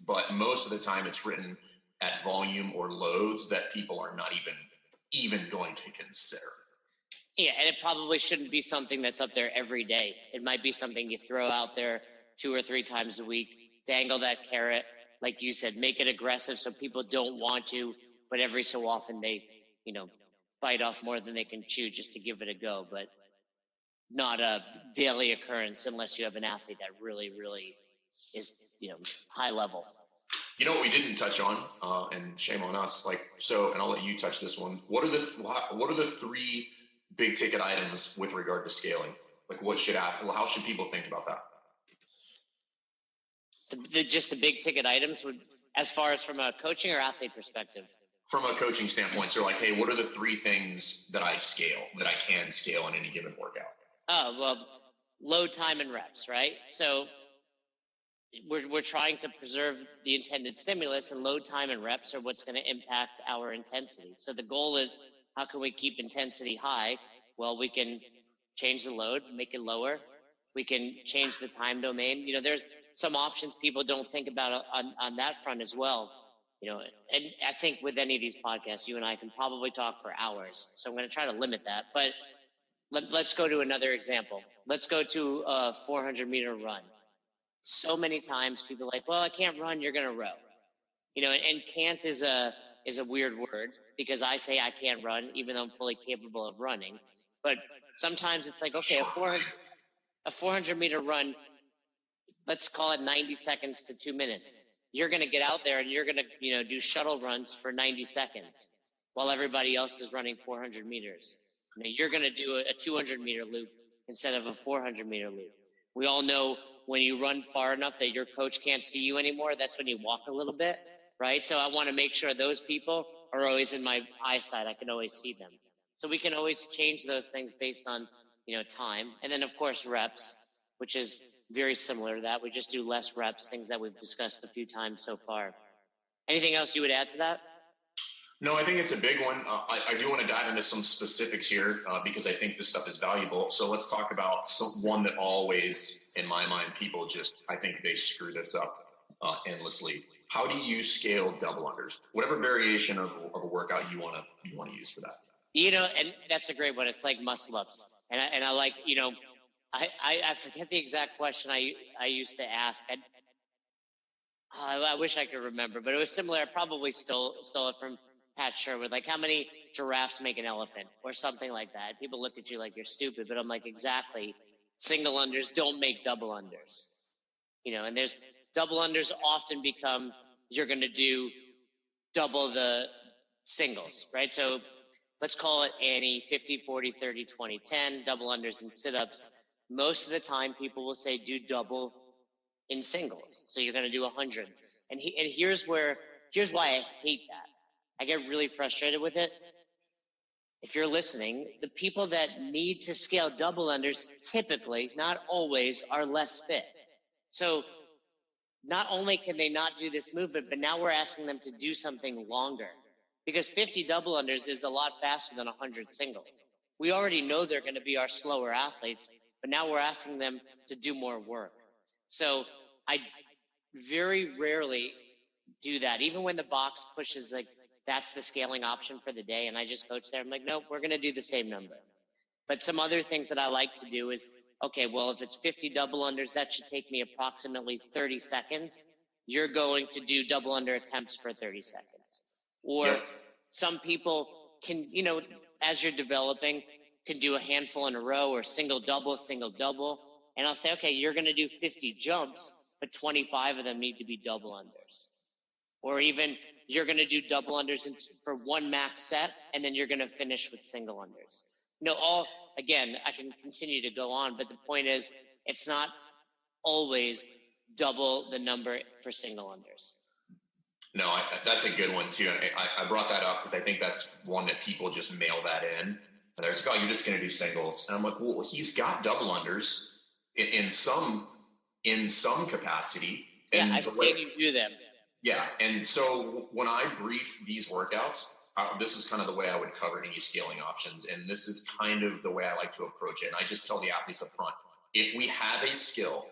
But most of the time it's written at volume or loads that people are not even going to consider. Yeah, and it probably shouldn't be something that's up there every day. It might be something you throw out there 2 or 3 times a week, dangle that carrot. Like you said, make it aggressive so people don't want to, but every so often they, bite off more than they can chew just to give it a go. But not a daily occurrence unless you have an athlete that really, really is, high level. You know what we didn't touch on, and shame on us. Like, so, and I'll let you touch this one. What are the 3 big ticket items with regard to scaling? Like, how should people think about that? Just the big ticket items would, as far as from a coaching or athlete perspective? From a coaching standpoint. So, like, hey, what are the 3 things that I can scale in any given workout? Oh, well, load, time, and reps, right? So we're trying to preserve the intended stimulus, and load, time, and reps are what's going to impact our intensity. So the goal is, how can we keep intensity high? Well, we can change the load, make it lower. We can change the time domain. There's some options people don't think about on that front as well. And I think with any of these podcasts, you and I can probably talk for hours. So I'm going to try to limit that. But let's go to another example. Let's go to a 400-meter run. So many times people are like, well, I can't run, you're going to row. And can't is a weird word, because I say I can't run, even though I'm fully capable of running. But sometimes it's like, okay, a 400-meter run, let's call it 90 seconds to 2 minutes. You're going to get out there and you're going to, do shuttle runs for 90 seconds while everybody else is running 400 meters. You're going to do a 200-meter loop instead of a 400-meter loop. We all know when you run far enough that your coach can't see you anymore, that's when you walk a little bit, right? So I want to make sure those people are always in my eyesight. I can always see them. So we can always change those things based on, time. And then, of course, reps, which is very similar to that. We just do less reps, things that we've discussed a few times so far. Anything else you would add to that? No, I think it's a big one. I do want to dive into some specifics here because I think this stuff is valuable. So let's talk about one that always, in my mind, people I think they screw this up endlessly. How do you scale double unders? Whatever variation of a workout you want to use for that. And that's a great one. It's like muscle ups, and I like, I forget the exact question I used to ask. I wish I could remember, but it was similar. I probably stole it from Pat Sherwood. Like, how many giraffes make an elephant or something like that? People look at you like you're stupid, but I'm like, exactly. Single unders don't make double unders. And there's double unders often become you're going to do double the singles, right? So let's call it Annie, 50, 40, 30, 20, 10, double unders and sit-ups. Most of the time, people will say do double in singles. So you're going to do 100. And here's why I hate that. I get really frustrated with it. If you're listening, the people that need to scale double unders typically, not always, are less fit. So not only can they not do this movement, but now we're asking them to do something longer, because 50 double unders is a lot faster than 100 singles. We already know they're going to be our slower athletes, but now we're asking them to do more work. So I very rarely do that. Even when the box pushes, like, that's the scaling option for the day, and I just coach there, I'm like, nope, we're going to do the same number. But some other things that I like to do is, okay, well, if it's 50 double unders, that should take me approximately 30 seconds. You're going to do double under attempts for 30 seconds. Or some people can, as you're developing, can do a handful in a row, or single, double. And I'll say, okay, you're going to do 50 jumps, but 25 of them need to be double unders. Or even you're going to do double unders for one max set, and then you're going to finish with single unders. Again, I can continue to go on, but the point is, it's not always double the number for single unders. No, that's a good one too. And I brought that up because I think that's one that people just mail that in. And they're like, oh, you're just going to do singles. And I'm like, well, he's got double unders in some capacity. And I've seen you do them. Yeah. And so when I brief these workouts, this is kind of the way I would cover any scaling options. And this is kind of the way I like to approach it. And I just tell the athletes up front, if we have a skill,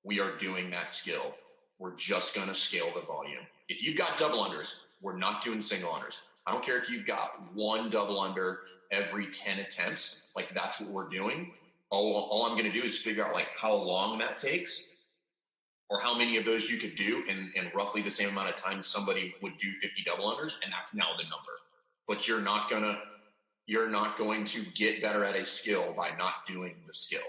we are doing that skill. We're just going to scale the volume. If you've got double unders, we're not doing single unders. I don't care if you've got one double under every 10 attempts, like that's what we're doing. All I'm going to do is figure out like how long that takes, or how many of those you could do in roughly the same amount of time somebody would do 50 double unders, and that's now the number. But you're not going to get better at a skill by not doing the skill.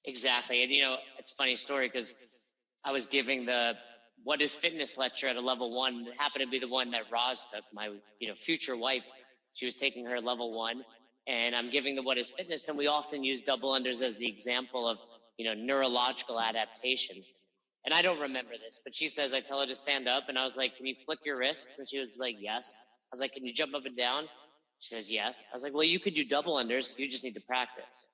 Exactly. And it's a funny story, because I was giving the What is Fitness lecture at a level 1. It happened to be the one that Roz took, my future wife. She was taking her level 1, and I'm giving the What is Fitness, and we often use double unders as the example of neurological adaptation. And I don't remember this, but she says, I tell her to stand up, and I was like, can you flick your wrists? And she was like, yes. I was like, can you jump up and down? She says, yes. I was like, well, you could do double unders. You just need to practice.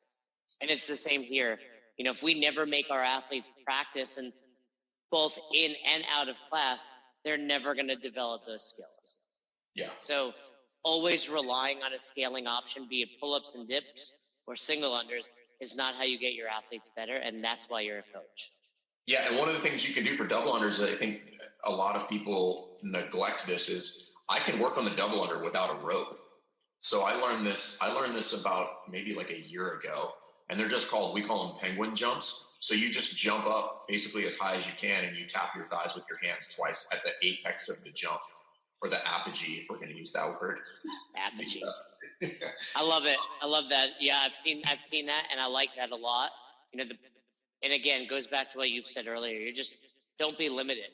And it's the same here. If we never make our athletes practice, and both in and out of class, they're never going to develop those skills. Yeah. So always relying on a scaling option, be it pull-ups and dips or single unders, is not how you get your athletes better. And that's why you're a coach. Yeah, and one of the things you can do for double unders, I think a lot of people neglect this, is I can work on the double under without a rope. So I learned this about maybe like a year ago, and we call them penguin jumps. So you just jump up basically as high as you can, and you tap your thighs with your hands twice at the apex of the jump, or the apogee, if we're going to use that word. Apogee. I love it. I love that. Yeah, I've seen that, and I like that a lot. And again, it goes back to what you've said earlier. You just don't be limited.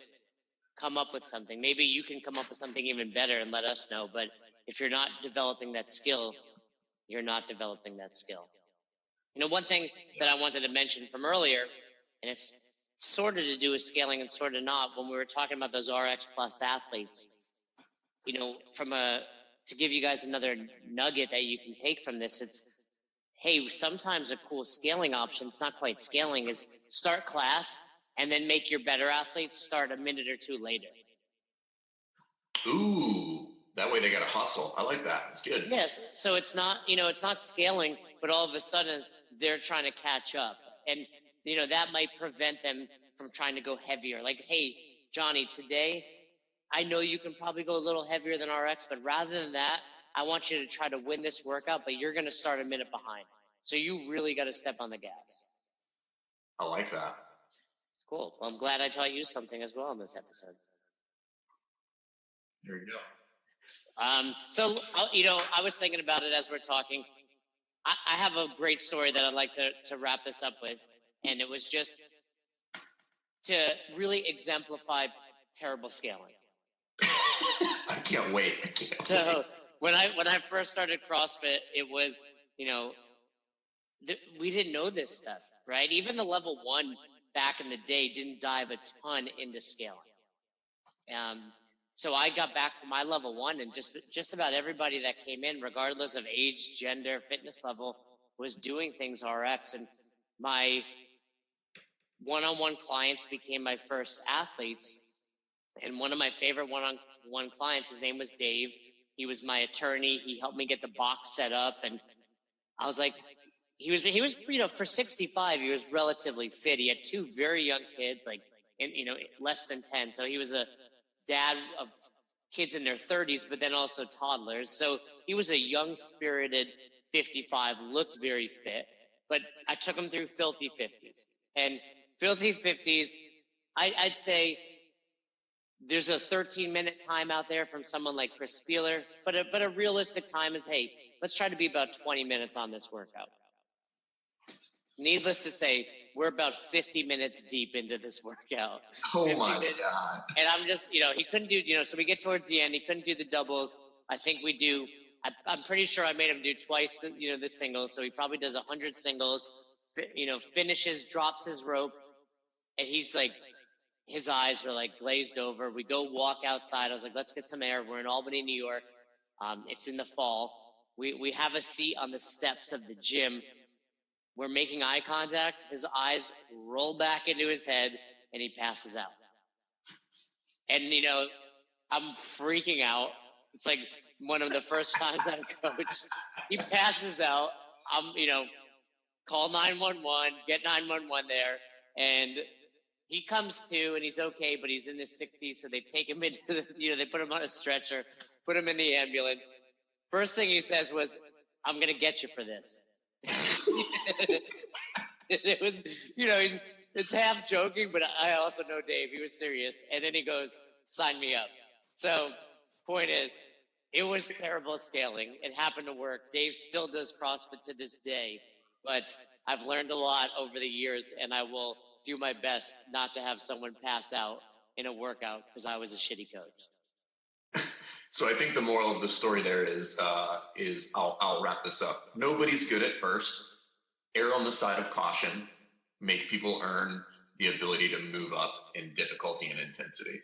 Come up with something. Maybe you can come up with something even better and let us know. But if you're not developing that skill, you're not developing that skill. One thing that I wanted to mention from earlier, and it's sort of to do with scaling and sort of not, when we were talking about those RX Plus athletes, to give you guys another nugget that you can take from this, it's, hey, sometimes a cool scaling option, it's not quite scaling, is start class and then make your better athletes start a minute or two later. Ooh, that way they got to hustle. I like that. It's good. Yes. So it's not scaling, but all of a sudden they're trying to catch up. And, that might prevent them from trying to go heavier. Like, hey, Johnny, today, I know you can probably go a little heavier than RX, but rather than that, I want you to try to win this workout, but you're going to start a minute behind. So you really got to step on the gas. I like that. Cool. Well, I'm glad I taught you something as well in this episode. There you go. So, I was thinking about it as we're talking. I have a great story that I'd like to wrap this up with. And it was just to really exemplify terrible scaling. I can't wait. So when I first started CrossFit, it was, we didn't know this stuff, right? Even the level 1 back in the day didn't dive a ton into scaling. So I got back from my level 1, and just about everybody that came in, regardless of age, gender, fitness level, was doing things RX. And my one-on-one clients became my first athletes. And one of my favorite one-on-one clients, his name was Dave. He was my attorney. He helped me get the box set up. And I was like, he was, for 65, he was relatively fit. He had 2 very young kids, less than 10. So he was a dad of kids in their 30s, but then also toddlers. So he was a young, spirited 55, looked very fit. But I took him through Filthy 50s. And Filthy 50s, I'd say there's a 13-minute time out there from someone like Chris Spieler, but a realistic time is, hey, let's try to be about 20 minutes on this workout. Needless to say, we're about 50 minutes deep into this workout. Oh my God. And I'm just, he couldn't do, so we get towards the end, he couldn't do the doubles. I think I'm pretty sure I made him do twice the singles. So he probably does 100 singles, finishes, drops his rope. And he's like, his eyes are like glazed over. We go walk outside. I was like, let's get some air. We're in Albany, New York. It's in the fall. We have a seat on the steps of the gym. We're making eye contact. His eyes roll back into his head and he passes out. And, I'm freaking out. It's like one of the first times I've coached. He passes out. I'm, call 911, get 911 there. And he comes to and he's okay, but he's in his 60s. So they take him into they put him on a stretcher, put him in the ambulance. First thing he says was, I'm going to get you for this. It was, it's half joking, but I also know Dave, he was serious. And then he goes, sign me up. So point is, it was terrible scaling. It happened to work. Dave still does CrossFit to this day, but I've learned a lot over the years, and I will do my best not to have someone pass out in a workout because I was a shitty coach. So I think the moral of the story there is I'll wrap this up. Nobody's good at first. Err on the side of caution. Make people earn the ability to move up in difficulty and intensity.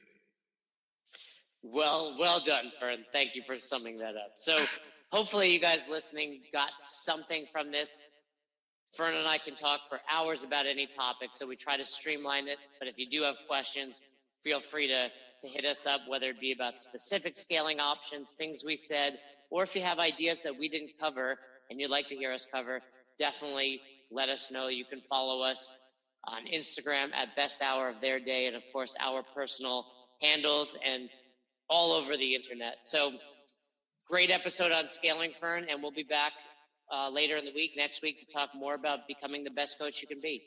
Well done, Fern. Thank you for summing that up. So hopefully you guys listening got something from this. Fern and I can talk for hours about any topic, so we try to streamline it. But if you do have questions, feel free to hit us up, whether it be about specific scaling options, things we said, or if you have ideas that we didn't cover and you'd like to hear us cover, definitely let us know. You can follow us on Instagram at Best Hour of Their Day, and of course our personal handles and all over the internet. So great episode on scaling, Fern, and we'll be back later in the week, next week, to talk more about becoming the best coach you can be.